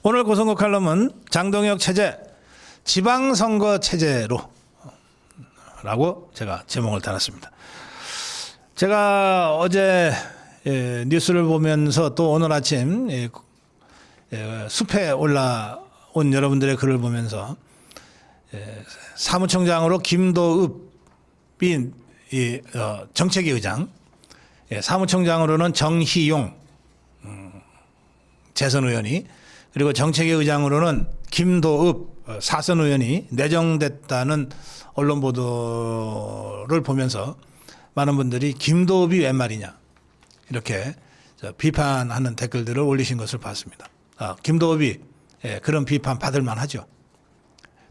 오늘 고성고 칼럼은 장동혁 체제, 지방선거 체제로 라고 제가 제목을 달았습니다. 제가 어제 뉴스를 보면서 또 오늘 아침 숲에 올라온 여러분들의 글을 보면서 사무총장으로 김도읍이 정책위 의장, 사무총장으로는 정희용 재선 의원이, 그리고 정책위 의장으로는 김도읍 사선 의원이 내정됐다는 언론 보도를 보면서 많은 분들이 김도읍이 웬 말이냐 이렇게 비판하는 댓글들을 올리신 것을 봤습니다. 김도읍이 그런 비판 받을 만하죠.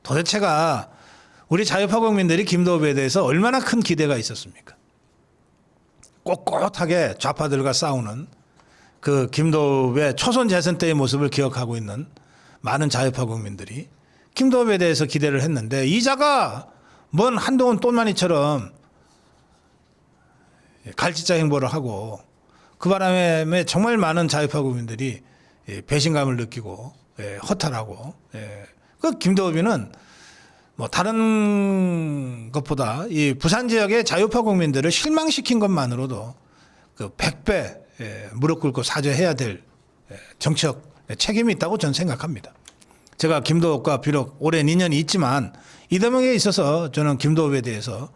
도대체가 우리 자유파 국민들이 김도읍에 대해서 얼마나 큰 기대가 있었습니까? 꼿꼿하게 좌파들과 싸우는 그 김도읍의 초선 재선 때의 모습을 기억하고 있는 많은 자유파 국민들이 김도읍에 대해서 기대를 했는데, 이자가 뭔 한동훈 똘마니처럼 갈짓자 행보를 하고 그 바람에 정말 많은 자유파 국민들이 배신감을 느끼고 허탈하고, 그 김도읍이는 뭐 다른 것보다 이 부산 지역의 자유파 국민들을 실망시킨 것만으로도 그 100배 무릎 꿇고 사죄해야 될 정치적 책임이 있다고 저는 생각합니다. 제가 김도읍과 비록 오랜 인연이 있지만 이 대목에 있어서 저는 김도읍에 대해서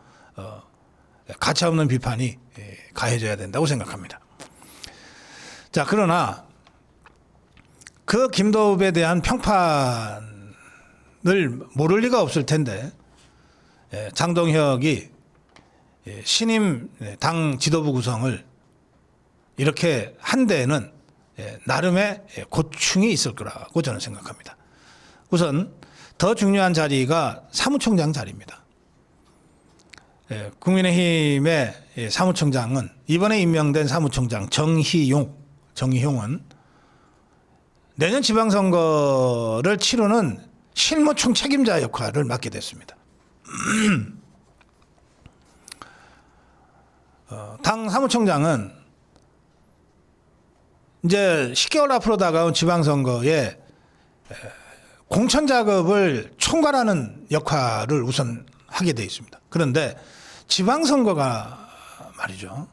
가차없는 비판이 가해져야 된다고 생각합니다. 자, 그러나 그 김도읍에 대한 평판을 모를 리가 없을 텐데, 장동혁이 신임 당 지도부 구성을 이렇게 한 데에는 나름의 고충이 있을 거라고 저는 생각합니다. 우선 더 중요한 자리가 사무총장 자리입니다. 국민의힘의 사무총장은, 이번에 임명된 사무총장 정희용은 내년 지방선거를 치르는 실무총 책임자 역할을 맡게 됐습니다. 당 사무총장은 이제 10개월 앞으로 다가온 지방선거에 공천 작업을 총괄하는 역할을 우선 하게 되어 있습니다. 그런데 지방선거가 말이죠,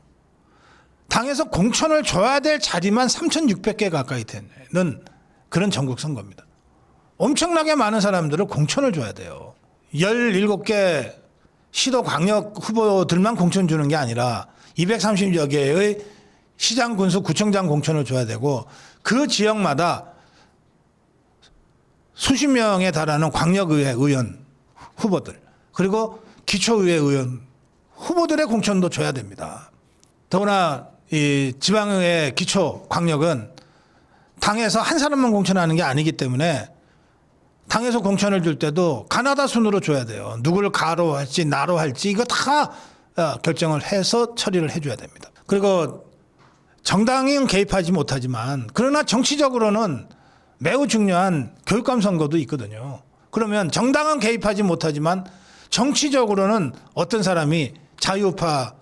당에서 공천을 줘야 될 자리만 3,600개 가까이 되는 그런 전국 선거입니다. 엄청나게 많은 사람들을 공천을 줘야 돼요. 17개 시도 광역 후보들만 공천 주는 게 아니라 230여 개의 시장, 군수, 구청장 공천을 줘야 되고, 그 지역마다 수십 명에 달하는 광역의회 의원 후보들, 그리고 기초의회 의원 후보들의 공천도 줘야 됩니다. 더구나 이 지방의회 기초 광역은 당에서 한 사람만 공천하는 게 아니기 때문에 당에서 공천을 줄 때도 가나다 순으로 줘야 돼요. 누구를 가로 할지 나로 할지 이거 다 결정을 해서 처리를 해줘야 됩니다. 그리고 정당은 개입하지 못하지만, 그러나 정치적으로는 매우 중요한 교육감 선거도 있거든요. 그러면 정당은 개입하지 못하지만 정치적으로는 어떤 사람이 자유파의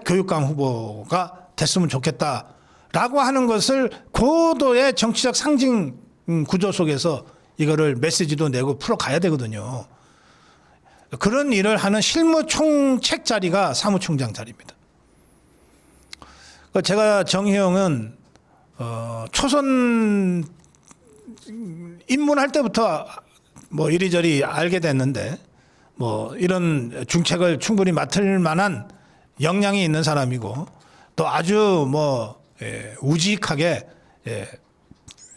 교육감 후보가 됐으면 좋겠다라고 하는 것을 고도의 정치적 상징 구조 속에서 이거를 메시지도 내고 풀어가야 되거든요. 그런 일을 하는 실무총책 자리가 사무총장 자리입니다. 제가 정희용은 초선 입문할 때부터 뭐 이리저리 알게 됐는데, 뭐 이런 중책을 충분히 맡을 만한 역량이 있는 사람이고, 또 아주 뭐 우직하게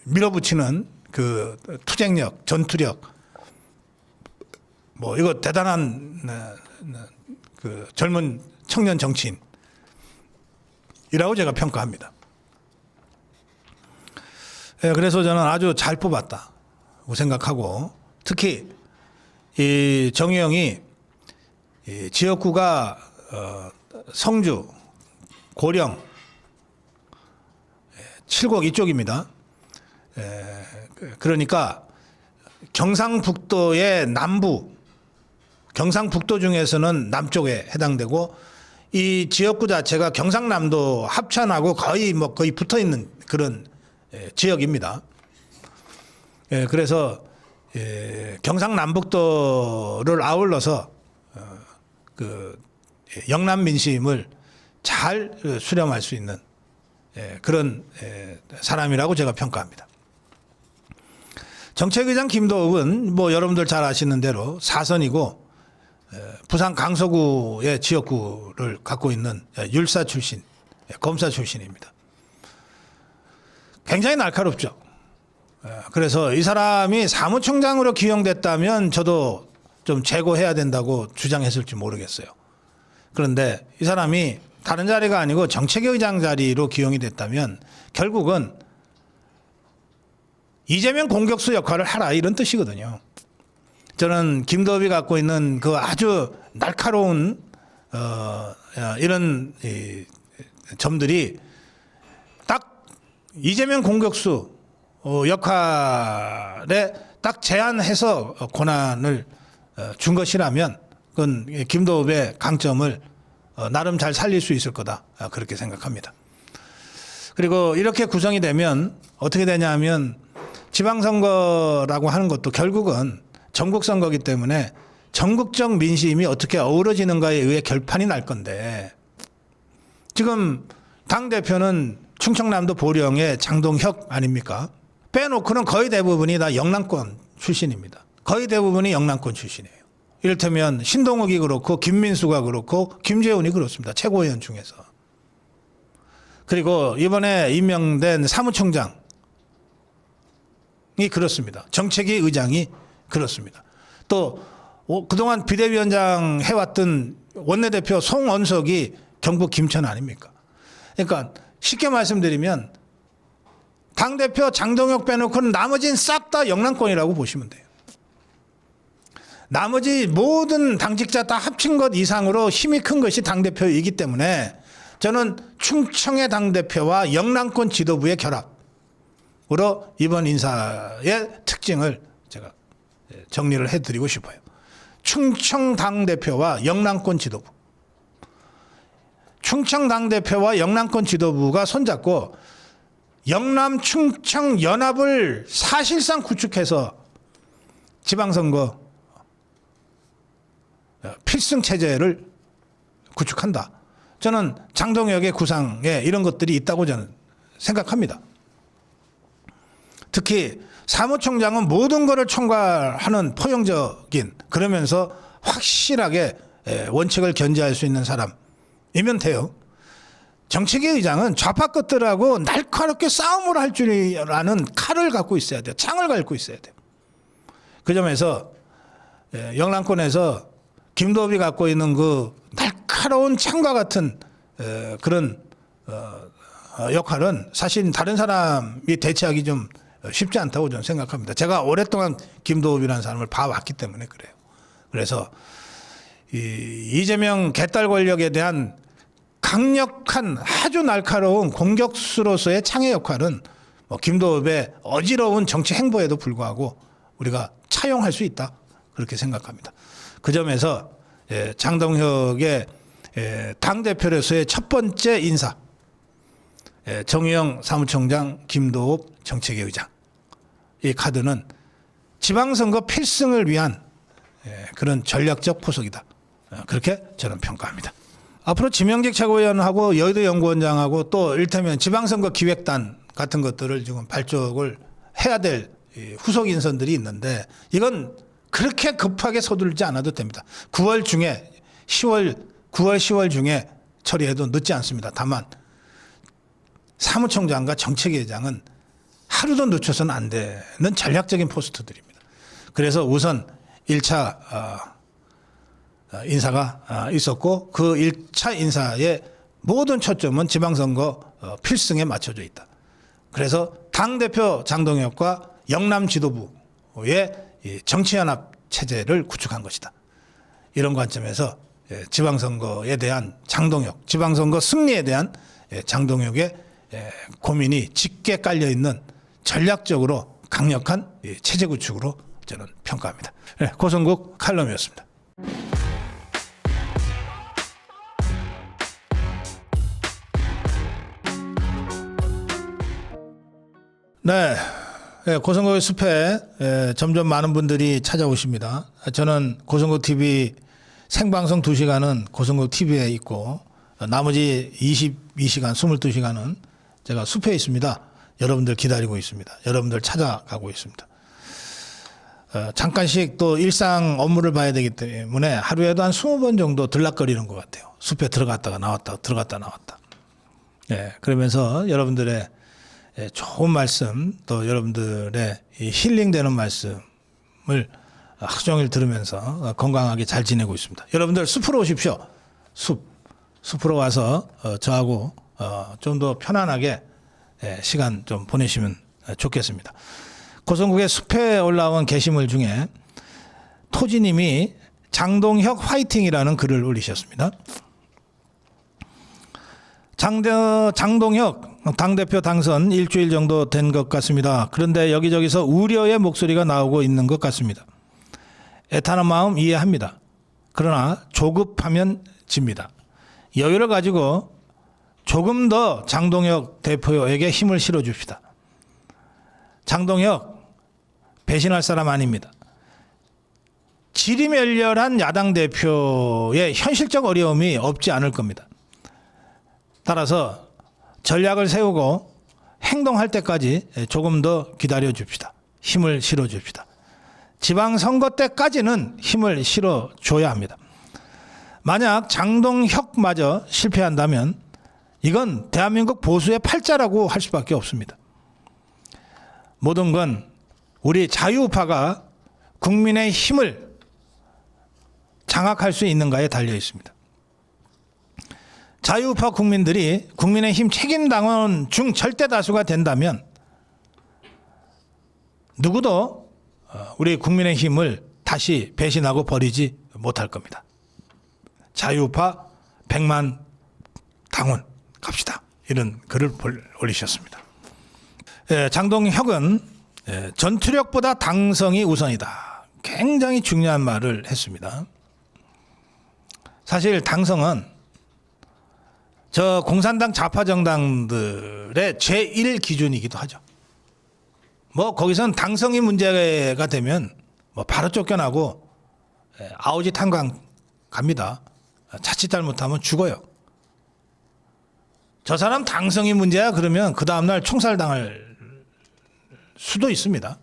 밀어붙이는 그 투쟁력, 전투력, 뭐 이거 대단한 그 젊은 청년 정치인이라고 제가 평가합니다. 그래서 저는 아주 잘 뽑았다고 생각하고, 특히 이 정희용이 지역구가 성주, 고령, 칠곡 이쪽입니다. 그러니까 경상북도의 남부, 경상북도 중에서는 남쪽에 해당되고, 이 지역구 자체가 경상남도 합천하고 거의 붙어 있는 그런 지역입니다. 그래서 경상남북도를 아울러서 그 영남 민심을 잘 수렴할 수 있는 그런 사람이라고 제가 평가합니다. 정책의장 김도읍은 뭐 여러분들 잘 아시는 대로 사선이고 부산 강서구의 지역구를 갖고 있는 율사 출신, 검사 출신입니다. 굉장히 날카롭죠. 그래서 이 사람이 사무총장으로 기용됐다면 저도 좀 제고해야 된다고 주장했을지 모르겠어요. 그런데 이 사람이 다른 자리가 아니고 정책의장 자리로 기용이 됐다면 결국은 이재명 공격수 역할을 하라 이런 뜻이거든요. 저는 김도읍이 갖고 있는 그 아주 날카로운 이런 점들이 딱 이재명 공격수 역할에 딱 제한해서 권한을 준 것이라면 그건 김도읍의 강점을 나름 잘 살릴 수 있을 거다 그렇게 생각합니다. 그리고 이렇게 구성이 되면 어떻게 되냐면 지방선거라고 하는 것도 결국은 전국선거이기 때문에 전국적 민심이 어떻게 어우러지는가에 의해 결판이 날 건데 지금 당대표는 충청남도 보령의 장동혁 아닙니까? 빼놓고는 거의 대부분이 다 영남권 출신입니다. 거의 대부분이 영남권 출신이에요. 이를테면 신동욱이 그렇고 김민수가 그렇고 김재훈이 그렇습니다. 최고위원 중에서. 그리고 이번에 임명된 사무총장이 그렇습니다. 정책위 의장이 그렇습니다. 또 그동안 비대위원장 해왔던 원내대표 송원석이 경북 김천 아닙니까? 그러니까 쉽게 말씀드리면 당대표 장동혁 빼놓고는 나머지는 싹 다 영남권이라고 보시면 돼요. 나머지 모든 당직자 다 합친 것 이상으로 힘이 큰 것이 당대표이기 때문에 저는 충청의 당대표와 영남권 지도부의 결합으로 이번 인사의 특징을 제가 정리를 해드리고 싶어요. 충청 당대표와 영남권 지도부. 충청 당대표와 영남권 지도부가 손잡고 영남 충청 연합을 사실상 구축해서 지방선거 필승 체제를 구축한다. 저는 장동혁의 구상에 이런 것들이 있다고 저는 생각합니다. 특히 사무총장은 모든 것을 총괄하는 포용적인 그러면서 확실하게 원칙을 견지할 수 있는 사람이면 돼요. 정책위 의장은 좌파 것들하고 날카롭게 싸움을 할 줄 아는 칼을 갖고 있어야 돼요. 창을 갖고 있어야 돼요. 그 점에서 영남권에서 김도읍이 갖고 있는 그 날카로운 창과 같은 그런 역할은 사실 다른 사람이 대체하기 좀 쉽지 않다고 저는 생각합니다. 제가 오랫동안 김도읍이라는 사람을 봐왔기 때문에 그래요. 그래서 이재명 개딸 권력에 대한 강력한 아주 날카로운 공격수로서의 창의 역할은 김도읍의 어지러운 정치 행보에도 불구하고 우리가 차용할 수 있다 그렇게 생각합니다. 그 점에서 장동혁의 당대표로서의 첫 번째 인사 정의영 사무총장 김도읍 정책위 의장 이 카드는 지방선거 필승을 위한 그런 전략적 포석이다 그렇게 저는 평가합니다. 앞으로 지명직 최고위원하고 여의도 연구원장하고 또 이를테면 지방선거 기획단 같은 것들을 지금 발족을 해야 될 후속 인선들이 있는데 이건 그렇게 급하게 서두르지 않아도 됩니다. 9월 중에 9월 10월 중에 처리해도 늦지 않습니다. 다만 사무총장과 정책위의장은 하루도 늦춰서는 안 되는 전략적인 포스트들입니다. 그래서 우선 1차 인사가 있었고 그 1차 인사의 모든 초점은 지방선거 필승에 맞춰져 있다. 그래서 당대표 장동혁과 영남 지도부의 정치연합 체제를 구축한 것이다. 이런 관점에서 지방선거에 대한 장동혁, 지방선거 승리에 대한 장동혁의 고민이 짙게 깔려있는 전략적으로 강력한 체제 구축으로 저는 평가합니다. 고성국 칼럼이었습니다. 네, 예, 고성국의 숲에 점점 많은 분들이 찾아오십니다. 저는 고성국 TV 생방송 2시간은 고성국 TV에 있고 나머지 22시간, 22시간은 제가 숲에 있습니다. 여러분들 기다리고 있습니다. 여러분들 찾아가고 있습니다. 잠깐씩 또 일상 업무를 봐야 되기 때문에 하루에도 한 20번 정도 들락거리는 것 같아요. 숲에 들어갔다가 나왔다, 들어갔다 나왔다. 예, 그러면서 여러분들의 좋은 말씀, 또 여러분들의 힐링되는 말씀을 하루 종일 들으면서 건강하게 잘 지내고 있습니다. 여러분들 숲으로 오십시오. 숲으로 와서 저하고 좀 더 편안하게 시간 좀 보내시면 좋겠습니다. 고성국의 숲에 올라온 게시물 중에 토지님이 장동혁 화이팅이라는 글을 올리셨습니다. 장동혁 당대표 당선 일주일 정도 된 것 같습니다. 그런데 여기저기서 우려의 목소리가 나오고 있는 것 같습니다. 애타는 마음 이해합니다. 그러나 조급하면 집니다. 여유를 가지고 조금 더 장동혁 대표에게 힘을 실어줍시다. 장동혁 배신할 사람 아닙니다. 지리멸렬한 야당 대표의 현실적 어려움이 없지 않을 겁니다. 따라서 전략을 세우고 행동할 때까지 조금 더 기다려 줍시다. 힘을 실어 줍시다. 지방선거 때까지는 힘을 실어 줘야 합니다. 만약 장동혁마저 실패한다면 이건 대한민국 보수의 팔자라고 할 수밖에 없습니다. 모든 건 우리 자유우파가 국민의 힘을 장악할 수 있는가에 달려 있습니다. 자유우파 국민들이 국민의힘 책임당원 중 절대 다수가 된다면 누구도 우리 국민의힘을 다시 배신하고 버리지 못할 겁니다. 자유우파 100만 당원 갑시다. 이런 글을 올리셨습니다. 장동혁은 전투력보다 당성이 우선이다. 굉장히 중요한 말을 했습니다. 사실 당성은 저 공산당 좌파 정당들의 제1 기준이기도 하죠. 뭐 거기선 당성이 문제가 되면 뭐 바로 쫓겨나고 아우지 탄광 갑니다. 자칫 잘못하면 죽어요. 저 사람 당성이 문제야 그러면 그 다음날 총살당할 수도 있습니다.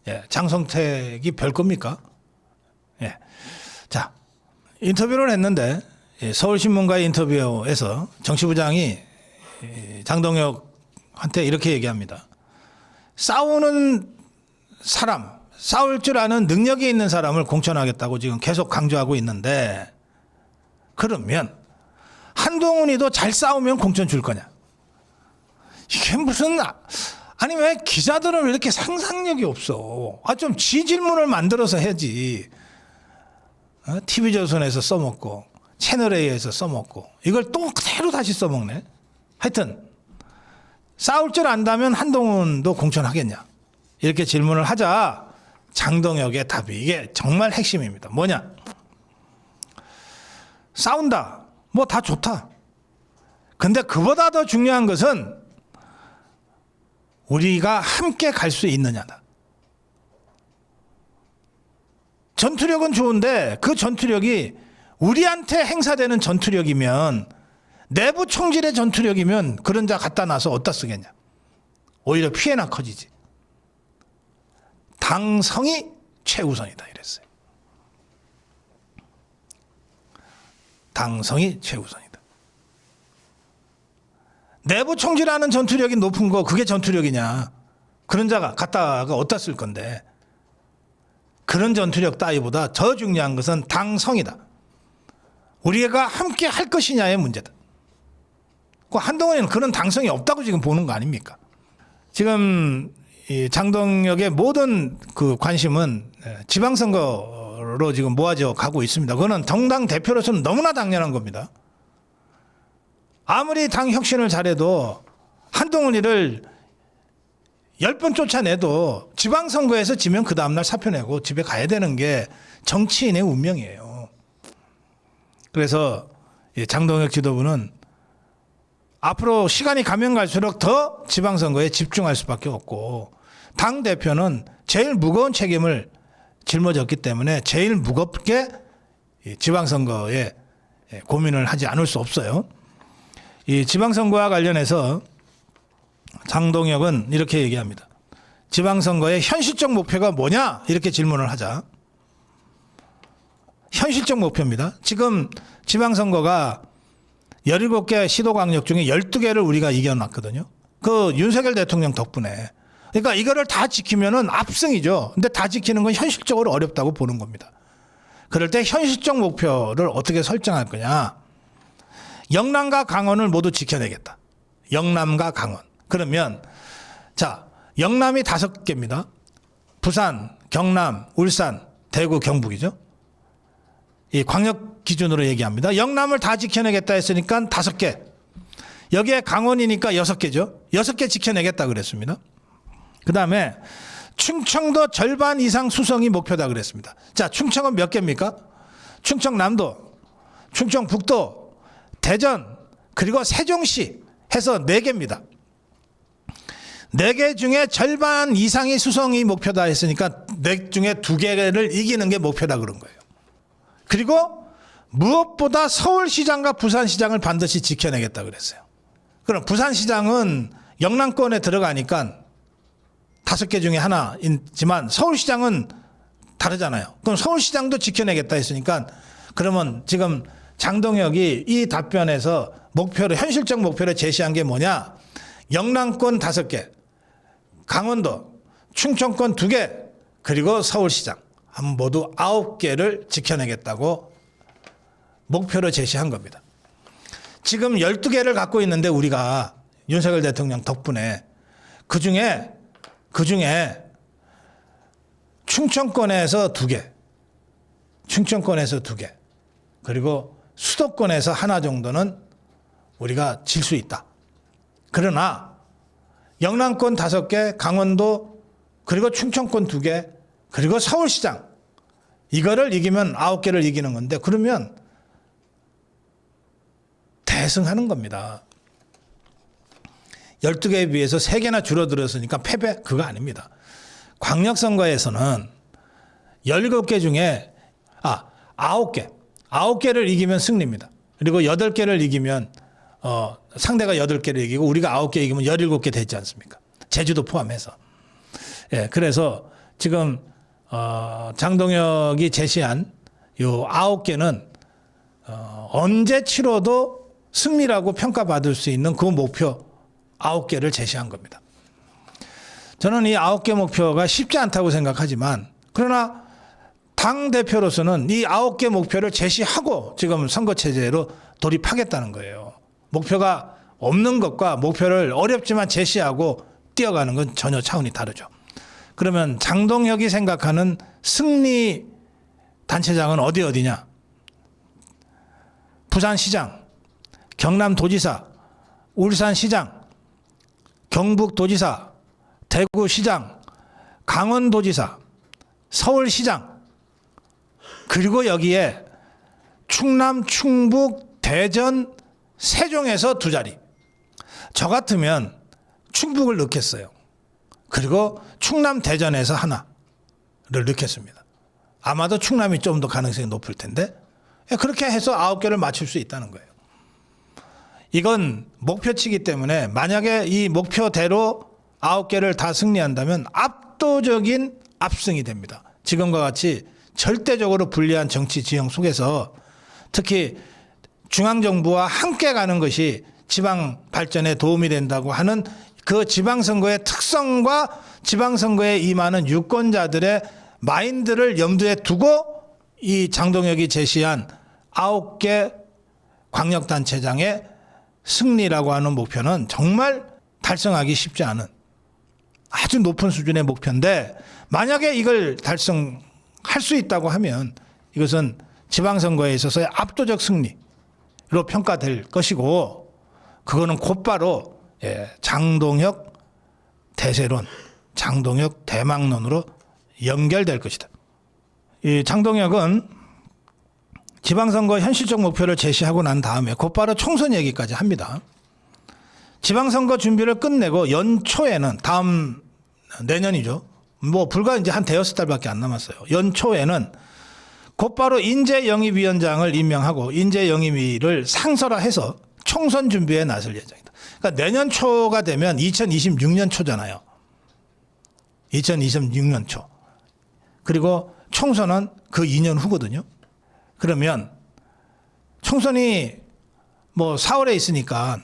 예, 장성택이 별 겁니까? 예. 자, 인터뷰를 했는데 서울신문과의 인터뷰에서 정치부장이 장동혁한테 이렇게 얘기합니다. 싸우는 사람, 싸울 줄 아는 능력이 있는 사람을 공천하겠다고 지금 계속 강조하고 있는데 그러면 한동훈이도 잘 싸우면 공천 줄 거냐? 이게 무슨 아니 왜 기자들은 왜 이렇게 상상력이 없어? 좀 지 질문을 만들어서 해야지. TV조선에서 써먹고 채널A에서 써먹고 이걸 또 그대로 다시 써먹네. 하여튼 싸울 줄 안다면 한동훈도 공천하겠냐? 이렇게 질문을 하자 장동혁의 답이 이게 정말 핵심입니다. 뭐냐? 싸운다. 뭐 다 좋다. 근데 그보다 더 중요한 것은 우리가 함께 갈 수 있느냐다. 전투력은 좋은데 그 전투력이 우리한테 행사되는 전투력이면 내부 총질의 전투력이면 그런 자 갖다 놔서 어디다 쓰겠냐. 오히려 피해나 커지지. 당성이 최우선이다 이랬어요. 당성이 최우선이다. 내부 총질하는 전투력이 높은 거 그게 전투력이냐. 그런 자가 갖다가 어디다 쓸 건데. 그런 전투력 따위보다 더 중요한 것은 당성이다. 우리가 함께 할 것이냐의 문제다. 한동훈은 그런 당성이 없다고 지금 보는 거 아닙니까? 지금 이 장동혁의 모든 그 관심은 지방선거로 지금 모아져 가고 있습니다. 그거는 정당 대표로서는 너무나 당연한 겁니다. 아무리 당 혁신을 잘해도 한동훈이를 10번 쫓아내도 지방선거에서 지면 그 다음날 사표 내고 집에 가야 되는 게 정치인의 운명이에요. 그래서 장동혁 지도부는 앞으로 시간이 가면 갈수록 더 지방선거에 집중할 수밖에 없고 당 대표는 제일 무거운 책임을 짊어졌기 때문에 제일 무겁게 지방선거에 고민을 하지 않을 수 없어요. 이 지방선거와 관련해서 장동혁은 이렇게 얘기합니다. 지방선거의 현실적 목표가 뭐냐? 이렇게 질문을 하자. 현실적 목표입니다. 지금 지방선거가 17개 시도광역 중에 12개를 우리가 이겨놨거든요. 그 윤석열 대통령 덕분에. 그러니까 이거를 다 지키면은 압승이죠. 근데 다 지키는 건 현실적으로 어렵다고 보는 겁니다. 그럴 때 현실적 목표를 어떻게 설정할 거냐. 영남과 강원을 모두 지켜내겠다. 영남과 강원. 그러면 자, 영남이 5개입니다. 부산, 경남, 울산, 대구, 경북이죠. 이 광역 기준으로 얘기합니다. 영남을 다 지켜내겠다 했으니까 5개. 여기에 강원이니까 6개죠. 6개 지켜내겠다 그랬습니다. 그 다음에 충청도 절반 이상 수성이 목표다 그랬습니다. 자, 충청은 몇 개입니까? 충청남도, 충청북도, 대전, 그리고 세종시 해서 4개입니다. 4개 중에 절반 이상이 수성이 목표다 했으니까 4개 중에 2개를 이기는 게 목표다 그런 거예요. 그리고 무엇보다 서울시장과 부산시장을 반드시 지켜내겠다 그랬어요. 그럼 부산시장은 영남권에 들어가니까 5개 중에 하나이지만 서울시장은 다르잖아요. 그럼 서울시장도 지켜내겠다 했으니까 그러면 지금 장동혁이 이 답변에서 목표를, 현실적 목표를 제시한 게 뭐냐? 영남권 5개, 강원도, 충청권 2개, 그리고 서울시장 모두 9개를 지켜내겠다고 목표를 제시한 겁니다. 지금 12개를 갖고 있는데 우리가 윤석열 대통령 덕분에 그중에 충청권에서 2개, 충청권에서 2개, 그리고 수도권에서 하나 정도는 우리가 질 수 있다. 그러나 영남권 5개, 강원도, 그리고 충청권 2개, 그리고 서울시장 이거를 이기면 9개를 이기는 건데 그러면 대승하는 겁니다. 12개에 비해서 3개나 줄어들었으니까 패배? 그거 아닙니다. 광역선거에서는 17개 중에 9개를 이기면 승리입니다. 그리고 8개를 이기면 상대가 8개를 이기고 우리가 9개 이기면 17개 되지 않습니까? 제주도 포함해서. 예, 그래서 지금 장동혁이 제시한 요 9개는 언제 치러도 승리라고 평가받을 수 있는 그 목표 9개를 제시한 겁니다. 저는 이 9개 목표가 쉽지 않다고 생각하지만 그러나 당대표로서는 이 9개 목표를 제시하고 지금 선거체제로 돌입하겠다는 거예요. 목표가 없는 것과 목표를 어렵지만 제시하고 뛰어가는 건 전혀 차원이 다르죠. 그러면 장동혁이 생각하는 승리 단체장은 어디냐? 부산시장, 경남도지사, 울산시장, 경북도지사, 대구시장, 강원도지사, 서울시장, 그리고 여기에 충남, 충북, 대전, 세종에서 2자리. 저 같으면 충북을 넣겠어요. 그리고 충남, 대전에서 하나를 넣겠습니다. 아마도 충남이 좀 더 가능성이 높을 텐데 그렇게 해서 9개를 맞출 수 있다는 거예요. 이건 목표치기 때문에 만약에 이 목표대로 9개를 다 승리한다면 압도적인 압승이 됩니다. 지금과 같이 절대적으로 불리한 정치 지형 속에서 특히 중앙정부와 함께 가는 것이 지방 발전에 도움이 된다고 하는 그 지방선거의 특성과 지방선거에 임하는 유권자들의 마인드를 염두에 두고 이 장동혁이 제시한 9개 광역단체장의 승리라고 하는 목표는 정말 달성하기 쉽지 않은 아주 높은 수준의 목표인데 만약에 이걸 달성할 수 있다고 하면 이것은 지방선거에 있어서의 압도적 승리로 평가될 것이고 그거는 곧바로 장동혁 대세론, 장동혁 대망론으로 연결될 것이다. 이 장동혁은 지방선거 현실적 목표를 제시하고 난 다음에 곧바로 총선 얘기까지 합니다. 지방선거 준비를 끝내고 연초에는 다음 내년이죠. 뭐 불과 이제 한 대여섯 달밖에 안 남았어요. 연초에는 곧바로 인재영입위원장을 임명하고 인재영입위를 상설화해서 총선 준비에 나설 예정이다. 그러니까 내년 초가 되면 2026년 초잖아요. 2026년 초. 그리고 총선은 그 2년 후거든요. 그러면 총선이 뭐 4월에 있으니까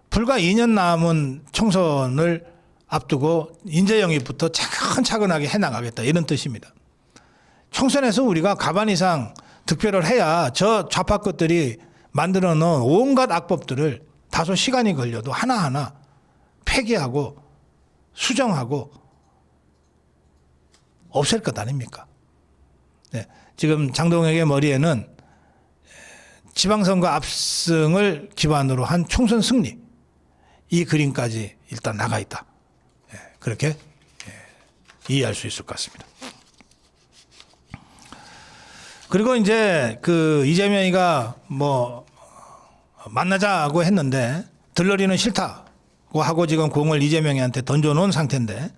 불과 2년 남은 총선을 앞두고 인재영입부터 차근차근하게 해나가겠다 이런 뜻입니다. 총선에서 우리가 가반 이상 득표를 해야 저 좌파 것들이 만들어 놓은 온갖 악법들을 다소 시간이 걸려도 하나하나 폐기하고 수정하고 없앨 것 아닙니까? 네, 지금 장동혁의 머리에는 지방선거 압승을 기반으로 한 총선 승리 이 그림까지 일단 나가 있다. 그렇게 이해할 수 있을 것 같습니다. 그리고 이제 그 이재명이가 뭐 만나자고 했는데 들러리는 싫다고 하고 지금 공을 이재명이한테 던져놓은 상태인데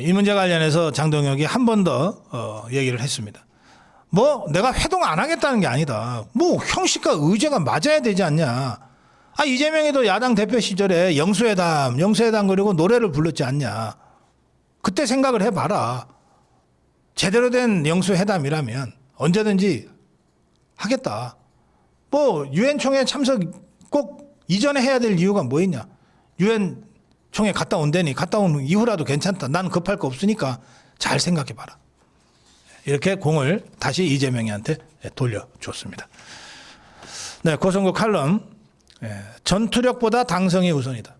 이 문제 관련해서 장동혁이 한 번 더 얘기를 했습니다. 뭐 내가 회동 안 하겠다는 게 아니다. 뭐 형식과 의제가 맞아야 되지 않냐. 아 이재명이도 야당 대표 시절에 영수회담 그리고 노래를 불렀지 않냐. 그때 생각을 해봐라. 제대로 된 영수회담이라면 언제든지 하겠다. 뭐 유엔 총회 참석 꼭 이전에 해야 될 이유가 뭐 있냐. 유엔 총회 갔다 온다니 갔다 온 이후라도 괜찮다. 난 급할 거 없으니까 잘 생각해봐라. 이렇게 공을 다시 이재명이한테 돌려줬습니다. 네, 고성국 칼럼 전투력보다 당성이 우선이다.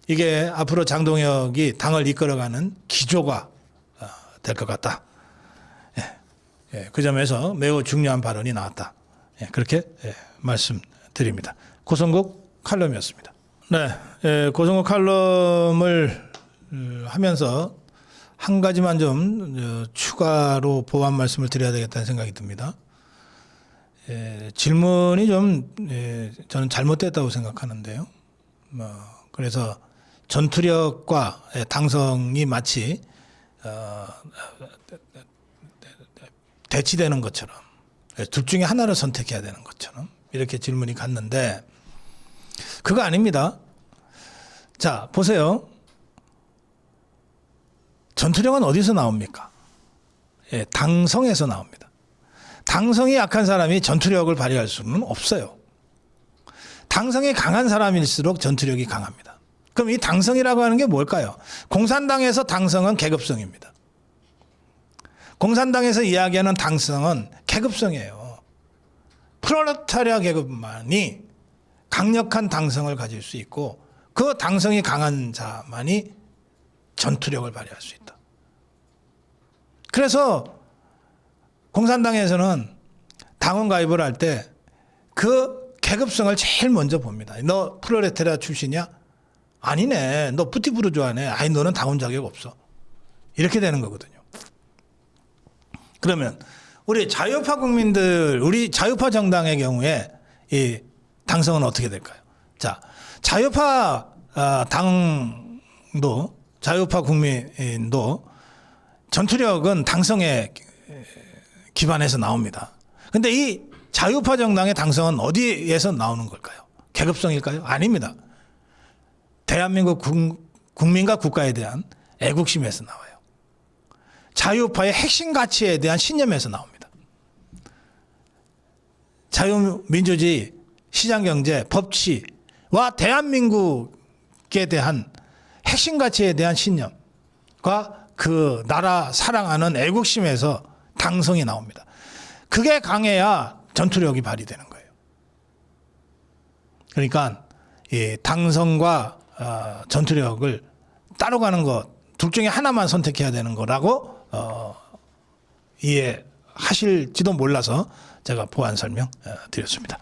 이게 앞으로 장동혁이 당을 이끌어가는 기조가 될 것 같다. 그 점에서 매우 중요한 발언이 나왔다. 그렇게 말씀드립니다. 고성국 칼럼이었습니다. 네, 고성국 칼럼을 하면서 한 가지만 좀 추가로 보완 말씀을 드려야 되겠다는 생각이 듭니다. 질문이 좀 저는 잘못됐다고 생각하는데요. 그래서 전투력과 당성이 마치 대치되는 것처럼 둘 중에 하나를 선택해야 되는 것처럼 이렇게 질문이 갔는데 그거 아닙니다. 자, 보세요. 전투력은 어디서 나옵니까? 당성에서 나옵니다. 당성이 약한 사람이 전투력을 발휘할 수는 없어요. 당성이 강한 사람일수록 전투력이 강합니다. 그럼 이 당성이라고 하는 게 뭘까요? 공산당에서 당성은 계급성입니다. 공산당에서 이야기하는 당성은 계급성이에요. 프롤레타리아 계급만이 강력한 당성을 가질 수 있고 그 당성이 강한 자만이 전투력을 발휘할 수 있다. 그래서 공산당에서는 당원 가입을 할 때 그 계급성을 제일 먼저 봅니다. 너 프롤레타리아 출신이야? 아니네. 너 뿌티부르주아네. 아니 너는 당원 자격 없어. 이렇게 되는 거거든요. 그러면 우리 자유파 국민들, 우리 자유파 정당의 경우에 이 당성은 어떻게 될까요? 자, 자유파 당도, 자유파 국민도 전투력은 당성에 기반해서 나옵니다. 근데 이 자유파 정당의 당성은 어디에서 나오는 걸까요? 계급성일까요? 아닙니다. 대한민국 국민과 국가에 대한 애국심에서 나와요. 자유파의 핵심 가치에 대한 신념에서 나옵니다. 자유민주주의, 시장경제, 법치와 대한민국에 대한 핵심 가치에 대한 신념과 그 나라 사랑하는 애국심에서 당성이 나옵니다. 그게 강해야 전투력이 발휘되는 거예요. 그러니까 이 당성과 전투력을 따로 가는 것, 둘 중에 하나만 선택해야 되는 거라고 이해하실지도 몰라서 제가 보완 설명 드렸습니다.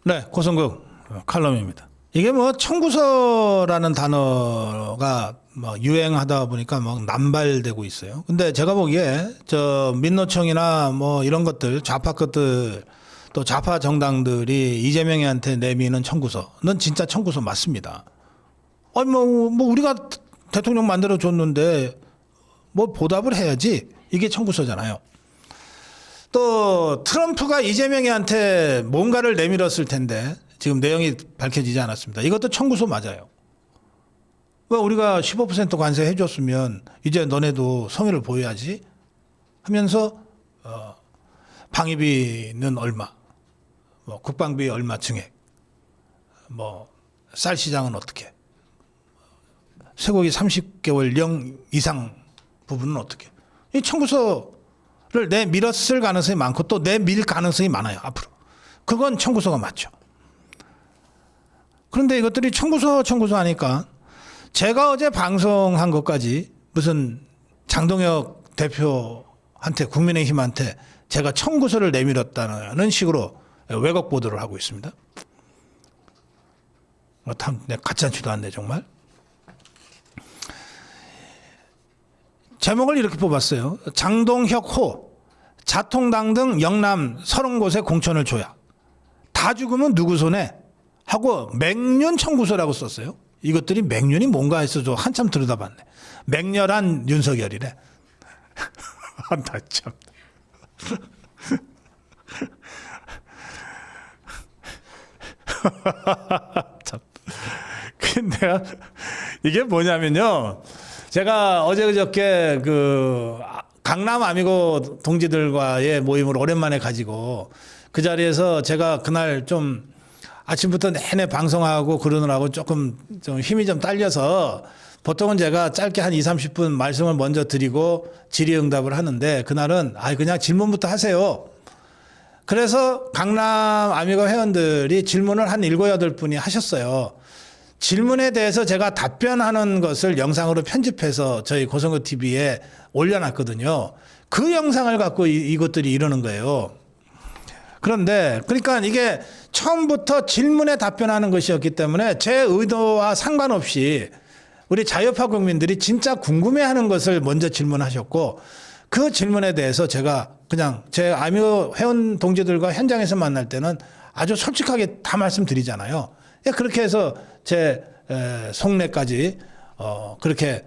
네, 고성국 칼럼입니다. 이게 뭐 청구서라는 단어가 뭐 유행하다 보니까 막 남발되고 있어요. 근데 제가 보기에 저 민노총이나 뭐 이런 것들 좌파 것들 또 좌파 정당들이 이재명이한테 내미는 청구서는 진짜 청구서 맞습니다. 아니 뭐 우리가 대통령 만들어 줬는데 뭐 보답을 해야지. 이게 청구서잖아요. 또 트럼프가 이재명이한테 뭔가를 내밀었을 텐데 지금 내용이 밝혀지지 않았습니다. 이것도 청구서 맞아요. 왜 우리가 15% 관세 해줬으면 이제 너네도 성의를 보여야지 하면서 방위비는 얼마, 뭐 국방비 얼마 증액, 뭐 쌀 시장은 어떻게, 쇠고기 30개월 령 이상 부분은 어떻게. 이 청구서를 내밀었을 가능성이 많고 또 내밀 가능성이 많아요. 앞으로. 그건 청구서가 맞죠. 그런데 이것들이 청구서 하니까 제가 어제 방송한 것까지 무슨 장동혁 대표한테 국민의힘한테 제가 청구서를 내밀었다는 식으로 왜곡 보도를 하고 있습니다. 참 가짜치도 않네 정말. 제목을 이렇게 뽑았어요. 장동혁호 자통당 등 영남 30곳에 공천을 줘야 다 죽으면 누구 손에 하고 맹륜 청구서라고 썼어요. 이것들이 맹륜이 뭔가 해서 저 한참 들여다봤네. 맹렬한 윤석열이래. 나 참. 참. 근데 이게 뭐냐면요. 제가 어제 그저께 그 강남 아미고 동지들과의 모임을 오랜만에 가지고 그 자리에서 제가 그날 좀 아침부터 내내 방송하고 그러느라고 조금 좀 힘이 좀 딸려서 보통은 제가 짧게 한 20-30분 말씀을 먼저 드리고 질의응답을 하는데 그날은 그냥 질문부터 하세요. 그래서 강남 아미고 회원들이 질문을 한 7, 8분이 하셨어요. 질문에 대해서 제가 답변하는 것을 영상으로 편집해서 저희 고성구 TV에 올려놨거든요. 그 영상을 갖고 이것들이 이러는 거예요. 그런데 그러니까 이게 처음부터 질문에 답변하는 것이었기 때문에 제 의도와 상관없이 우리 자유파 국민들이 진짜 궁금해하는 것을 먼저 질문하셨고 그 질문에 대해서 제가 그냥 제 아미오 회원 동지들과 현장에서 만날 때는 아주 솔직하게 다 말씀드리잖아요. 그렇게 해서 제 속내까지 그렇게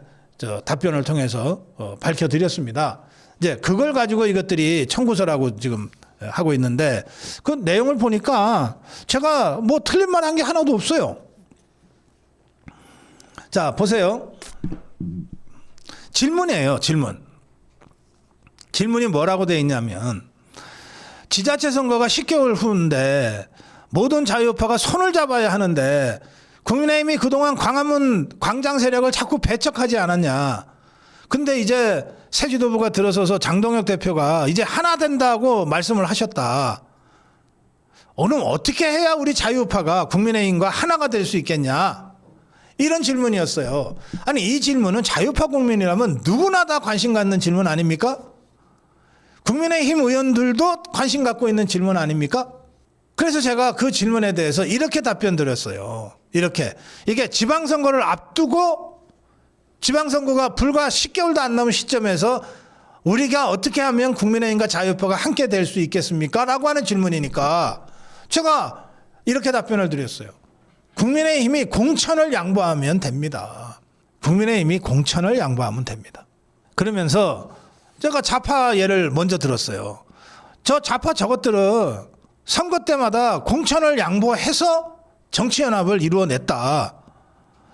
답변을 통해서 밝혀드렸습니다. 이제 그걸 가지고 이것들이 청구서라고 지금 하고 있는데 그 내용을 보니까 제가 뭐 틀린 말 한 게 하나도 없어요. 자, 보세요. 질문이에요, 질문. 질문이 뭐라고 돼 있냐면 지자체 선거가 10개월 후인데 모든 자유파가 손을 잡아야 하는데 국민의힘이 그동안 광화문 광장 세력을 자꾸 배척하지 않았냐. 근데 이제 새 지도부가 들어서서 장동혁 대표가 이제 하나 된다고 말씀을 하셨다. 오늘 어떻게 해야 우리 자유파가 국민의힘과 하나가 될 수 있겠냐. 이런 질문이었어요. 아니 이 질문은 자유파 국민이라면 누구나 다 관심 갖는 질문 아닙니까? 국민의힘 의원들도 관심 갖고 있는 질문 아닙니까? 그래서 제가 그 질문에 대해서 이렇게 답변 드렸어요. 이렇게. 이게 지방선거를 앞두고 지방선거가 불과 10개월도 안 남은 시점에서 우리가 어떻게 하면 국민의힘과 자유파가 함께 될 수 있겠습니까? 라고 하는 질문이니까 제가 이렇게 답변을 드렸어요. 국민의힘이 공천을 양보하면 됩니다. 국민의힘이 공천을 양보하면 됩니다. 그러면서 제가 좌파 예를 먼저 들었어요. 저 좌파 저것들은 선거 때마다 공천을 양보해서 정치연합을 이루어냈다.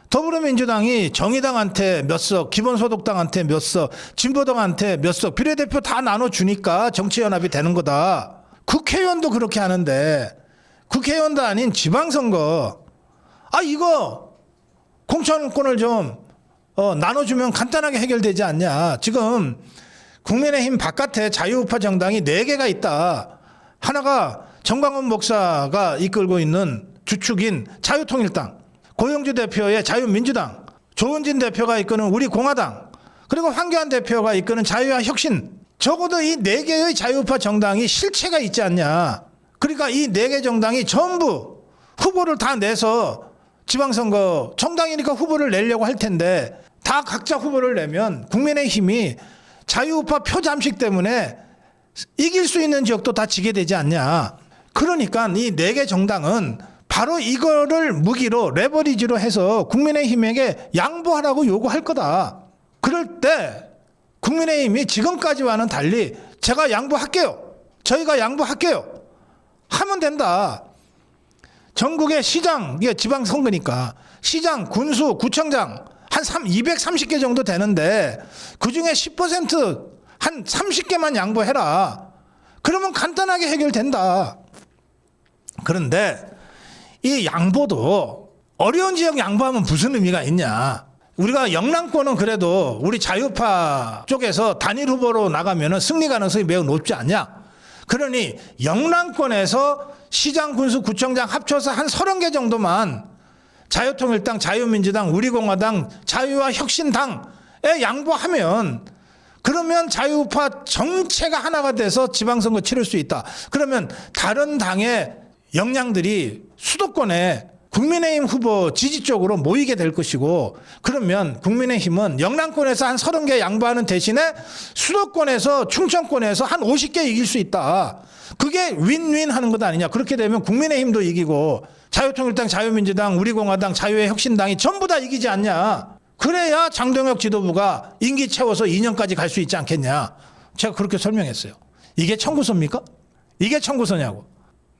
더불어민주당이 정의당한테 몇 석, 기본소득당한테 몇 석, 진보당한테 몇 석, 비례대표 다 나눠주니까 정치연합이 되는 거다. 국회의원도 그렇게 하는데 국회의원도 아닌 지방선거 이거 공천권을 좀 나눠주면 간단하게 해결되지 않냐. 지금 국민의힘 바깥에 자유우파 정당이 4개가 있다. 하나가 정광훈 목사가 이끌고 있는 주축인 자유통일당, 고영주 대표의 자유민주당, 조은진 대표가 이끄는 우리 공화당, 그리고 황교안 대표가 이끄는 자유와 혁신. 적어도 이 4개의 자유우파 정당이 실체가 있지 않냐. 그러니까 이 4개 정당이 전부 후보를 다 내서 지방선거 정당이니까 후보를 내려고 할 텐데 다 각자 후보를 내면 국민의힘이 자유우파 표 잠식 때문에 이길 수 있는 지역도 다 지게 되지 않냐. 그러니까 이 4개 정당은 바로 이거를 무기로 레버리지로 해서 국민의힘에게 양보하라고 요구할 거다. 그럴 때 국민의힘이 지금까지와는 달리 제가 양보할게요. 저희가 양보할게요. 하면 된다. 전국의 시장, 이게 지방선거니까 시장, 군수, 구청장 한 230개 정도 되는데 그중에 10% 한 30개만 양보해라. 그러면 간단하게 해결된다. 그런데 이 양보도 어려운 지역 양보하면 무슨 의미가 있냐. 우리가 영남권은 그래도 우리 자유파 쪽에서 단일 후보로 나가면 승리 가능성이 매우 높지 않냐. 그러니 영남권에서 시장, 군수, 구청장 합쳐서 한 30개 정도만 자유통일당, 자유민주당, 우리공화당, 자유와 혁신당에 양보하면 그러면 자유파 정체가 하나가 돼서 지방선거 치를 수 있다. 그러면 다른 당의 역량들이 수도권에 국민의힘 후보 지지 쪽으로 모이게 될 것이고 그러면 국민의힘은 영남권에서 한 30개 양보하는 대신에 수도권에서 충청권에서 한 50개 이길 수 있다. 그게 윈윈 하는 것 아니냐. 그렇게 되면 국민의힘도 이기고 자유통일당, 자유민주당, 우리공화당, 자유의 혁신당이 전부 다 이기지 않냐. 그래야 장동혁 지도부가 임기 채워서 2년까지 갈 수 있지 않겠냐. 제가 그렇게 설명했어요. 이게 청구서입니까? 이게 청구서냐고.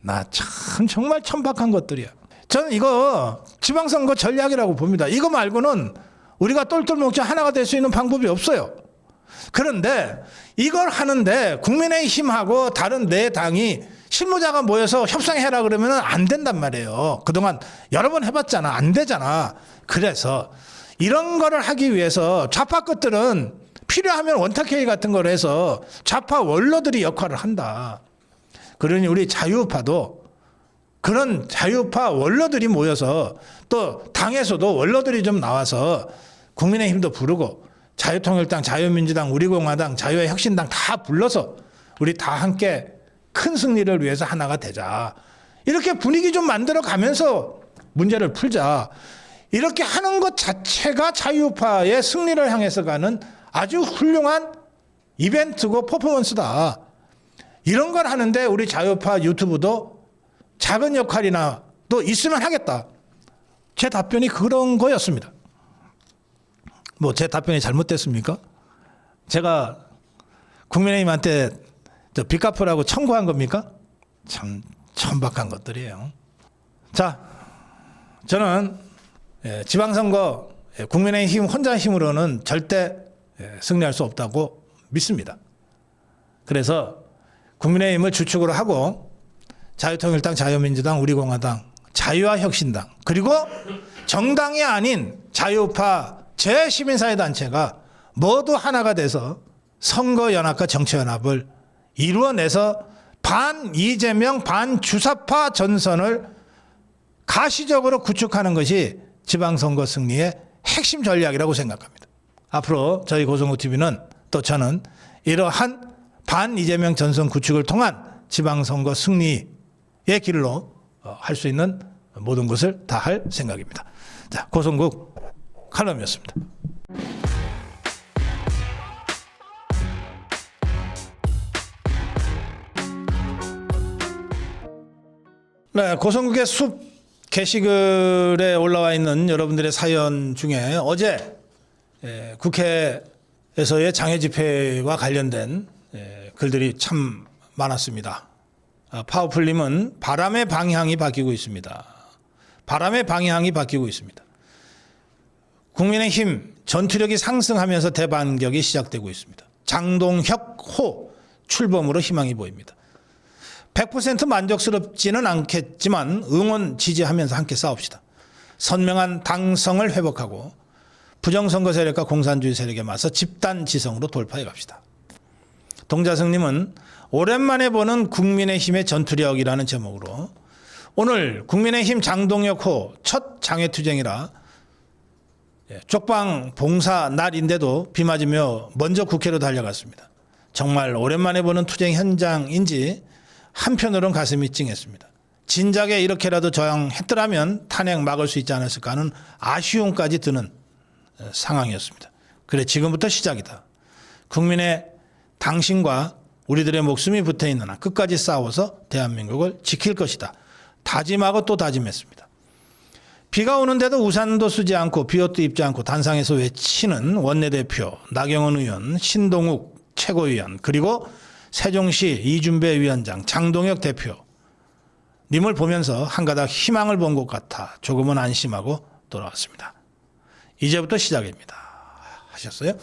나 참 정말 천박한 것들이야. 저는 이거 지방선거 전략이라고 봅니다. 이거 말고는 우리가 똘똘 뭉쳐 하나가 될 수 있는 방법이 없어요. 그런데 이걸 하는데 국민의힘하고 다른 4당이 실무자가 모여서 협상해라 그러면 안 된단 말이에요. 그동안 여러 번 해봤잖아. 안 되잖아. 그래서 이런 거를 하기 위해서 좌파 것들은 필요하면 원탁회의 같은 걸 해서 좌파 원로들이 역할을 한다. 그러니 우리 자유파도 그런 자유파 원로들이 모여서 또 당에서도 원로들이 좀 나와서 국민의힘도 부르고 자유통일당, 자유민주당, 우리공화당, 자유의 혁신당 다 불러서 우리 다 함께 큰 승리를 위해서 하나가 되자. 이렇게 분위기 좀 만들어 가면서 문제를 풀자. 이렇게 하는 것 자체가 자유파의 승리를 향해서 가는 아주 훌륭한 이벤트고 퍼포먼스다. 이런 걸 하는데 우리 자유파 유튜브도 작은 역할이나 또 있으면 하겠다. 제 답변이 그런 거였습니다. 뭐 제 답변이 잘못됐습니까? 제가 국민의힘한테 빚 갚으라고 청구한 겁니까? 참 천박한 것들이에요. 자, 저는 지방선거 국민의힘 혼자 힘으로는 절대 승리할 수 없다고 믿습니다. 그래서 국민의힘을 주축으로 하고 자유통일당, 자유민주당, 우리공화당, 자유와 혁신당 그리고 정당이 아닌 자유파 제시민사회단체가 모두 하나가 돼서 선거연합과 정치연합을 이루어내서 반 이재명, 반 주사파 전선을 가시적으로 구축하는 것이 지방선거 승리의 핵심 전략이라고 생각합니다. 앞으로 저희 고성국TV는 또 저는 이러한 반 이재명 전선 구축을 통한 지방선거 승리의 길로 할 수 있는 모든 것을 다 할 생각입니다. 자, 고성국 칼럼이었습니다. 네, 고성국의 숲 게시글에 올라와 있는 여러분들의 사연 중에 어제 국회에서의 장애 집회와 관련된 글들이 참 많았습니다. 파워풀님은 바람의 방향이 바뀌고 있습니다. 바람의 방향이 바뀌고 있습니다. 국민의힘 전투력이 상승하면서 대반격이 시작되고 있습니다. 장동혁 호 출범으로 희망이 보입니다. 100% 만족스럽지는 않겠지만 응원 지지하면서 함께 싸웁시다. 선명한 당성을 회복하고 부정선거 세력과 공산주의 세력에 맞서 집단 지성으로 돌파해 갑시다. 동자승님은 오랜만에 보는 국민의힘의 전투력이라는 제목으로 오늘 국민의힘 장동혁 호 첫 장외투쟁이라 쪽방 봉사 날인데도 비 맞으며 먼저 국회로 달려갔습니다. 정말 오랜만에 보는 투쟁 현장인지 한편으로는 가슴이 찡했습니다. 진작에 이렇게라도 저항했더라면 탄핵 막을 수 있지 않았을까 하는 아쉬움까지 드는 상황이었습니다. 그래 지금부터 시작이다. 국민의 당신과 우리들의 목숨이 붙어있는 한 끝까지 싸워서 대한민국을 지킬 것이다. 다짐하고 또 다짐했습니다. 비가 오는데도 우산도 쓰지 않고 비옷도 입지 않고 단상에서 외치는 원내대표 나경원 의원, 신동욱 최고위원 그리고 세종시 이준배 위원장, 장동혁 대표 님을 보면서 한가닥 희망을 본 것 같아 조금은 안심하고 돌아왔습니다. 이제부터 시작입니다. 하셨어요?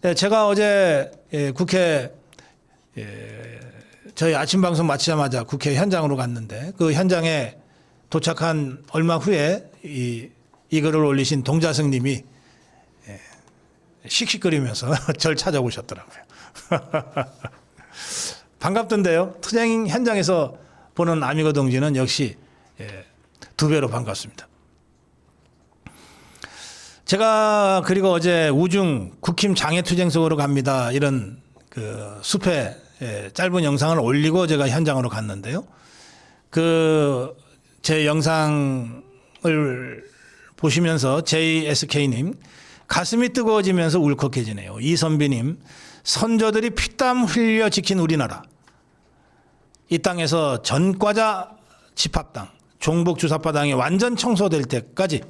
네, 제가 어제 국회 저희 아침 방송 마치자마자 국회 현장으로 갔는데 그 현장에 도착한 얼마 후에 이 글을 올리신 동자승 님이 씩씩거리면서 절 찾아오셨더라고요. 반갑던데요. 투쟁 현장에서 보는 아미고 동지는 역시 두 배로 반갑습니다. 제가 그리고 어제 우중 국힘 장애투쟁석으로 갑니다. 이런 그 숲에 짧은 영상을 올리고 제가 현장으로 갔는데요. 그 제 영상을 보시면서 JSK님 가슴이 뜨거워지면서 울컥해지네요. 이선비님 선조들이 피땀 흘려 지킨 우리나라 이 땅에서 전과자 집합당 종북 주사파당이 완전 청소될 때까지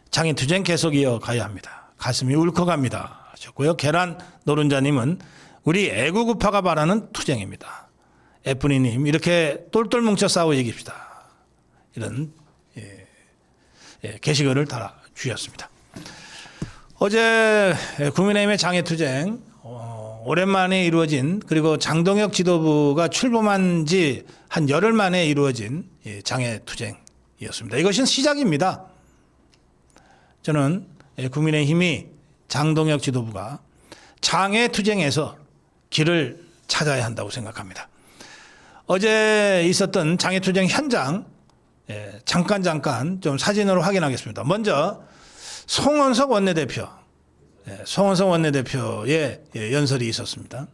장애투쟁 계속 이어가야 합니다. 가슴이 울컥합니다 하셨고요. 계란 노른자님은 우리 애국우파가 바라는 투쟁입니다. 애프니님 이렇게 똘똘 뭉쳐 싸워 이깁시다. 이런 게시글을 달아주셨습니다. 어제 국민의힘의 장애투쟁 오랜만에 이루어진 그리고 장동혁 지도부가 출범한 지 한 열흘 만에 이루어진 장애투쟁이었습니다. 이것은 시작입니다. 저는 국민의힘이 장동혁 지도부가 장애투쟁에서 길을 찾아야 한다고 생각합니다. 어제 있었던 장애투쟁 현장 잠깐 좀 사진으로 확인하겠습니다. 먼저 송원석 원내대표의 연설이 있었습니다.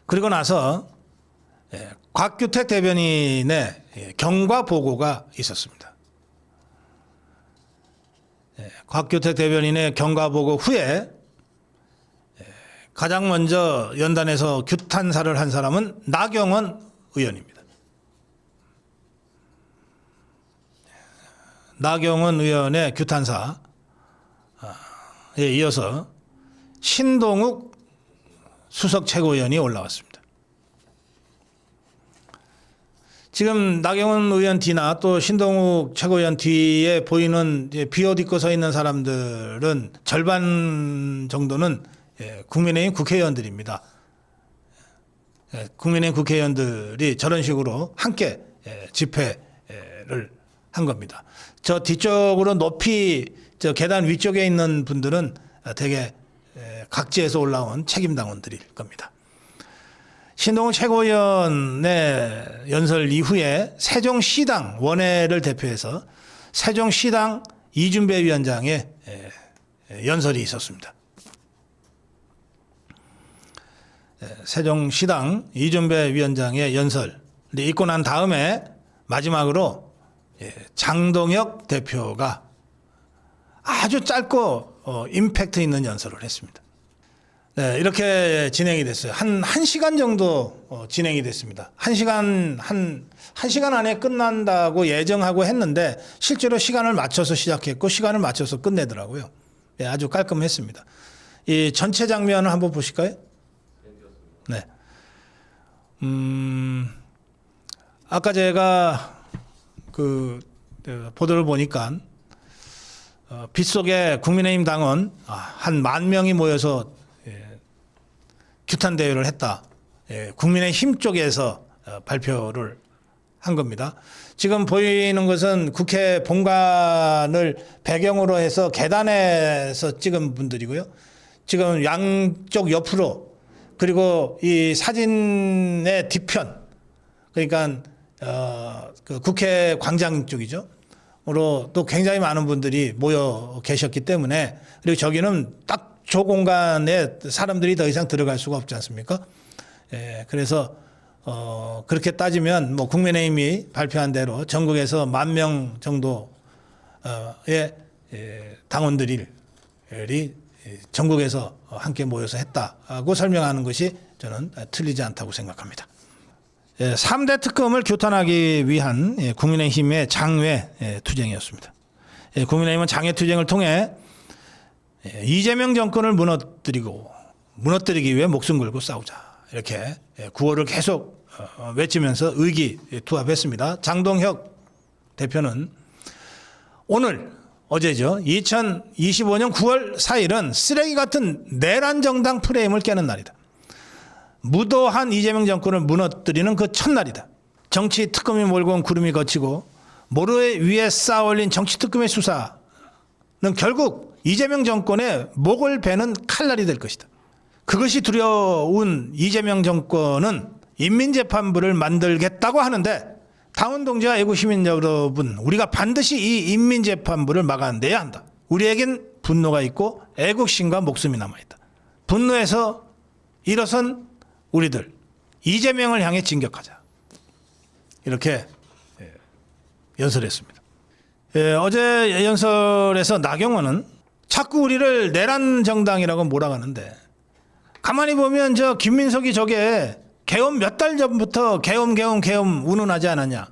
그리고 나서 곽규택 대변인의 경과 보고가 있었습니다. 곽규택 대변인의 경과 보고 후에 가장 먼저 연단에서 규탄사를 한 사람은 나경원 의원입니다. 나경원 의원의 규탄사에 이어서 신동욱 수석 최고위원이 올라왔습니다. 지금 나경원 의원 뒤나 또 신동욱 최고위원 뒤에 보이는 비옷 입고 서 있는 사람들은 절반 정도는 국민의힘 국회의원들입니다. 국민의힘 국회의원들이 저런 식으로 함께 집회를 한 겁니다. 저 뒤쪽으로 높이 저 계단 위쪽에 있는 분들은 대개 각지에서 올라온 책임당원들일 겁니다. 신동욱 최고위원의 연설 이후에 세종시당 원외를 대표해서 세종시당 이준배 위원장의 연설이 있었습니다. 세종시당 이준배 위원장의 연설이 있고 난 다음에 마지막으로 장동혁 대표가 아주 짧고 임팩트 있는 연설을 했습니다. 네, 이렇게 진행이 됐어요. 한 1시간 정도 진행이 됐습니다. 한 시간 안에 끝난다고 예정하고 했는데 실제로 시간을 맞춰서 시작했고 시간을 맞춰서 끝내더라고요. 네, 아주 깔끔했습니다. 이 전체 장면을 한번 보실까요? 네. 아까 제가 그 보도를 보니까 빗속에 국민의힘 당원 한 10,000명이 모여서 규탄 대회를 했다. 국민의힘 쪽에서 발표를 한 겁니다. 지금 보이는 것은 국회 본관을 배경으로 해서 계단에서 찍은 분들이고요. 지금 양쪽 옆으로 그리고 이 사진의 뒤편 그러니까 그 국회 광장 쪽이죠. 으로 또 굉장히 많은 분들이 모여 계셨기 때문에 그리고 저기는 딱 저 공간에 사람들이 더 이상 들어갈 수가 없지 않습니까? 그래서 그렇게 따지면 뭐 국민의힘이 발표한 대로 전국에서 10,000명 정도의 당원들이 전국에서 함께 모여서 했다고 설명하는 것이 저는 틀리지 않다고 생각합니다. 3대 특검을 규탄하기 위한 국민의힘의 장외 투쟁이었습니다. 국민의힘은 장외 투쟁을 통해 이재명 정권을 무너뜨리기 위해 목숨 걸고 싸우자, 이렇게 구호를 계속 외치면서 의기투합했습니다. 장동혁 대표는 어제죠. 2025년 9월 4일은 쓰레기 같은 내란 정당 프레임을 깨는 날이다. 무도한 이재명 정권을 무너뜨리는 그 첫날이다. 정치 특검이 몰고 온 구름이 거치고 모래 위에 쌓아올린 정치 특검의 수사는 결국 이재명 정권의 목을 베는 칼날이 될 것이다. 그것이 두려운 이재명 정권은 인민재판부를 만들겠다고 하는데, 당원 동지와 애국 시민 여러분, 우리가 반드시 이 인민재판부를 막아내야 한다. 우리에겐 분노가 있고 애국심과 목숨이 남아있다. 분노에서 일어선 우리들, 이재명을 향해 진격하자. 이렇게 연설했습니다. 어제 연설에서 나경원은 자꾸 우리를 내란 정당이라고 몰아가는데, 가만히 보면 저 김민석이 저게 계엄 몇 달 전부터 계엄 운운하지 않았냐.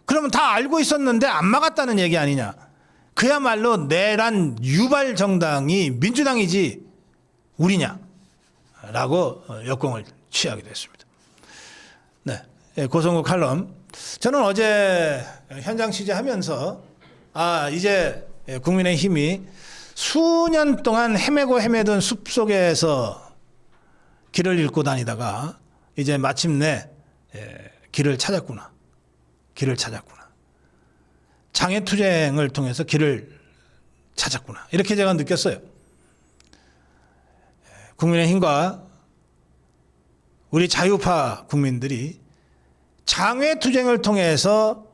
그러면 다 알고 있었는데 안 막았다는 얘기 아니냐. 그야말로 내란 유발 정당이 민주당이지 우리냐 라고 역공을 취하게 됐습니다. 네, 고성국 칼럼. 저는 어제 현장 취재하면서 이제 국민의힘이 수년 동안 헤매던 숲속에서 길을 잃고 다니다가 이제 마침내 길을 찾았구나. 장애투쟁을 통해서 길을 찾았구나. 이렇게 제가 느꼈어요. 국민의힘과 우리 자유파 국민들이 장애투쟁을 통해서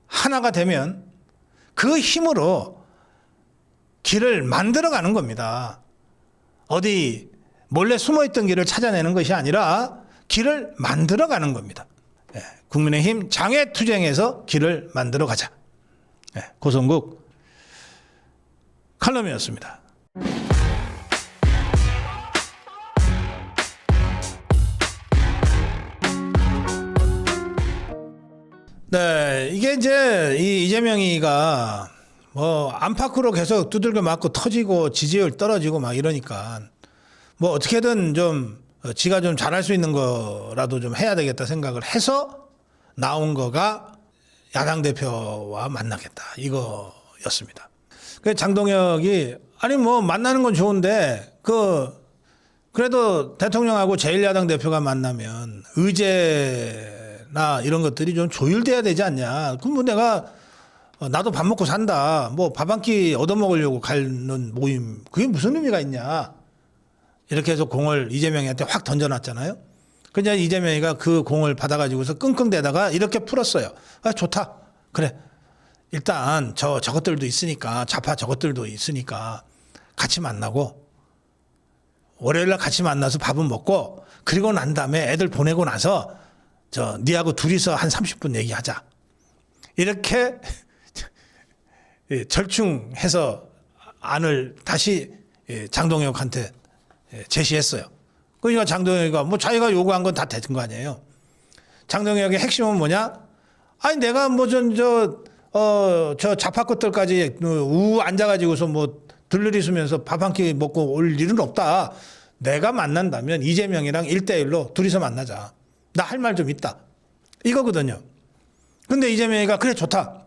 하나가 되면 그 힘으로 길을 만들어가는 겁니다. 어디 몰래 숨어있던 길을 찾아내는 것이 아니라 길을 만들어가는 겁니다. 국민의힘 장애투쟁에서 길을 만들어가자. 고성국 칼럼이었습니다. 네, 이게 이제 이재명이가 뭐 안팎으로 계속 두들겨 맞고 터지고 지지율 떨어지고 막 이러니까 뭐 어떻게든 좀 지가 좀 잘할 수 있는 거라도 좀 해야 되겠다 생각을 해서 나온 거가 야당 대표와 만나겠다 이거였습니다. 그 장동혁이 아니 뭐 만나는 건 좋은데 그래도 대통령하고 제1야당 대표가 만나면 의제나 이런 것들이 좀 조율돼야 되지 않냐. 그럼 뭐 내가 나도 밥 먹고 산다. 뭐 밥 한 끼 얻어먹으려고 가는 모임 그게 무슨 의미가 있냐. 이렇게 해서 공을 이재명이한테 확 던져놨잖아요. 그냥 이재명이가 그 공을 받아가지고서 끙끙대다가 이렇게 풀었어요. 좋다. 그래. 일단 저것들도 있으니까 좌파 저것들도 있으니까 같이 만나고 월요일날 같이 만나서 밥은 먹고 그리고 난 다음에 애들 보내고 나서 니하고 둘이서 한 30분 얘기하자. 이렇게 절충해서 안을 다시 장동혁한테 제시했어요. 그러니까 장동혁이가 뭐 자기가 요구한 건 다 된 거 아니에요. 장동혁의 핵심은 뭐냐? 아니 내가 뭐 저 좌파 것들까지 앉아가지고서 뭐 들러리수면서 밥 한 끼 먹고 올 일은 없다. 내가 만난다면 이재명이랑 1대1로 둘이서 만나자. 나 할 말 좀 있다. 이거거든요. 근데 이재명이가 그래 좋다.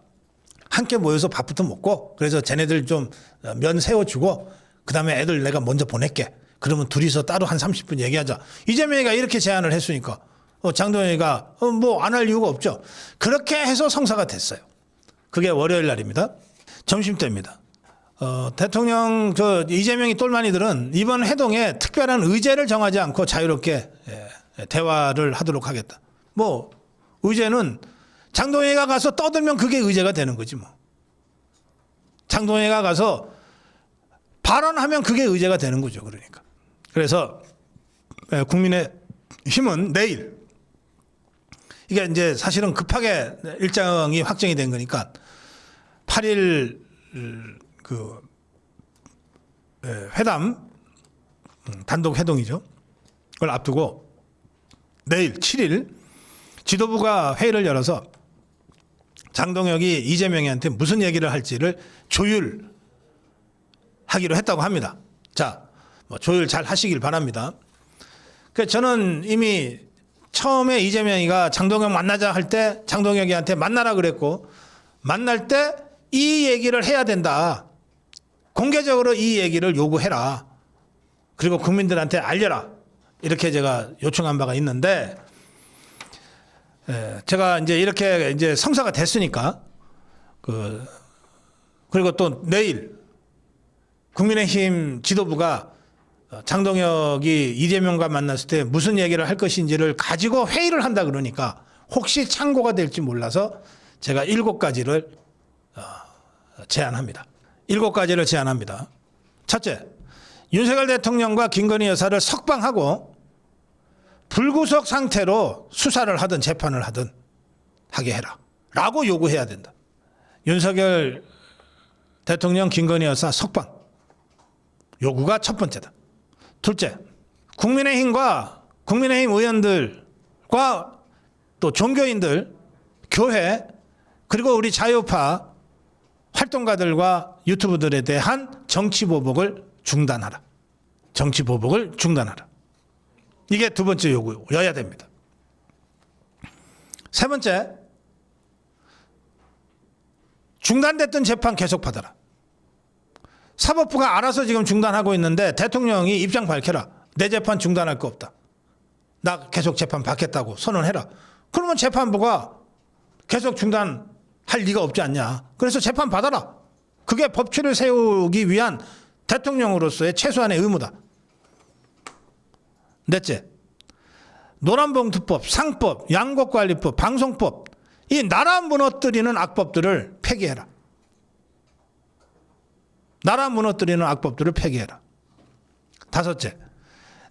함께 모여서 밥부터 먹고 그래서 쟤네들 좀 면 세워주고 그다음에 애들 내가 먼저 보낼게. 그러면 둘이서 따로 한 30분 얘기하자. 이재명이가 이렇게 제안을 했으니까 장동혁이가 뭐 안 할 이유가 없죠. 그렇게 해서 성사가 됐어요. 그게 월요일 날입니다. 점심때입니다. 대통령 이재명이 똘마니들은 이번 회동에 특별한 의제를 정하지 않고 자유롭게 대화를 하도록 하겠다. 뭐 의제는 장동혁이가 가서 떠들면 그게 의제가 되는 거지 뭐. 장동혁이가 가서 발언하면 그게 의제가 되는 거죠. 그러니까. 그래서 국민의힘은 내일, 이게 이제 사실은 급하게 일정이 확정이 된 거니까 8일 그 회담, 단독 회동이죠. 그걸 앞두고 내일 7일 지도부가 회의를 열어서 장동혁이 이재명이한테 무슨 얘기를 할지를 조율하기로 했다고 합니다. 자, 뭐 조율 잘 하시길 바랍니다. 그 저는 이미 처음에 이재명이가 장동혁 만나자 할 때 장동혁이한테 만나라 그랬고, 만날 때 이 얘기를 해야 된다. 공개적으로 이 얘기를 요구해라. 그리고 국민들한테 알려라. 이렇게 제가 요청한 바가 있는데, 제가 이제 이렇게 이제 성사가 됐으니까, 그리고 또 내일 국민의힘 지도부가 장동혁이 이재명과 만났을 때 무슨 얘기를 할 것인지를 가지고 회의를 한다 그러니까 혹시 참고가 될지 몰라서 제가 7가지를 제안합니다. 7가지를 제안합니다. 첫째, 윤석열 대통령과 김건희 여사를 석방하고 불구속 상태로 수사를 하든 재판을 하든 하게 해라 라고 요구해야 된다. 윤석열 대통령 김건희 여사 석방 요구가 첫 번째다. 둘째, 국민의힘과 국민의힘 의원들과 또 종교인들, 교회, 그리고 우리 자유파 활동가들과 유튜브들에 대한 정치보복을 중단하라. 정치보복을 중단하라. 이게 두 번째 요구여야 됩니다. 세 번째, 중단됐던 재판 계속 받아라. 사법부가 알아서 지금 중단하고 있는데 대통령이 입장 밝혀라. 내 재판 중단할 거 없다. 나 계속 재판 받겠다고 선언해라. 그러면 재판부가 계속 중단할 리가 없지 않냐. 그래서 재판 받아라. 그게 법치를 세우기 위한 대통령으로서의 최소한의 의무다. 넷째, 노란봉투법, 상법, 양곡관리법, 방송법, 이 나라 무너뜨리는 악법들을 폐기해라. 나라 무너뜨리는 악법들을 폐기해라. 다섯째,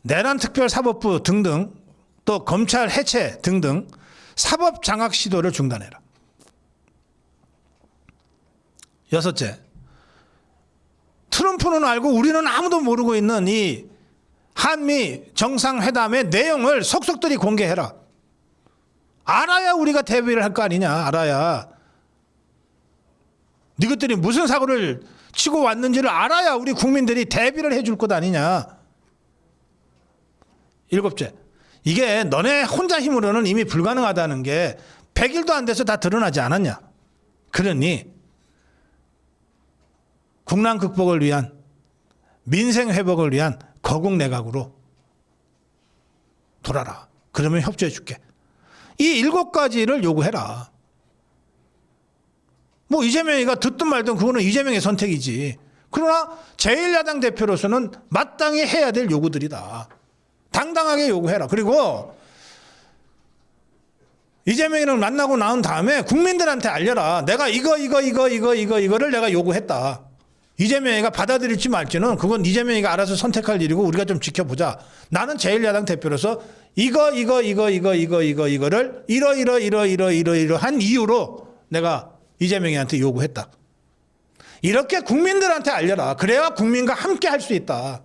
내란특별사법부 등등 또 검찰 해체 등등 사법 장악 시도를 중단해라. 여섯째, 트럼프는 알고 우리는 아무도 모르고 있는 이 한미 정상회담의 내용을 속속들이 공개해라. 알아야 우리가 대비를 할 거 아니냐. 알아야. 니것들이 무슨 사고를 치고 왔는지를 알아야 우리 국민들이 대비를 해줄 것 아니냐. 일곱째, 이게 너네 혼자 힘으로는 이미 불가능하다는 게 100일도 안 돼서 다 드러나지 않았냐. 그러니 국난 극복을 위한, 민생 회복을 위한 거국 내각으로 돌아라. 그러면 협조해 줄게. 이 7가지를 요구해라. 뭐 이재명이가 듣든 말든 그거는 이재명의 선택이지. 그러나 제1야당 대표로서는 마땅히 해야 될 요구들이다. 당당하게 요구해라. 그리고 이재명이랑 만나고 나온 다음에 국민들한테 알려라. 내가 이거를 내가 요구했다. 이재명이가 받아들일지 말지는 그건 이재명이가 알아서 선택할 일이고 우리가 좀 지켜보자. 나는 제1야당 대표로서 이거를 이러이러한 이유로 내가 이재명이한테 요구했다. 이렇게 국민들한테 알려라. 그래야 국민과 함께 할 수 있다.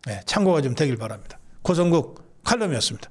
네, 참고가 좀 되길 바랍니다. 고성국 칼럼이었습니다.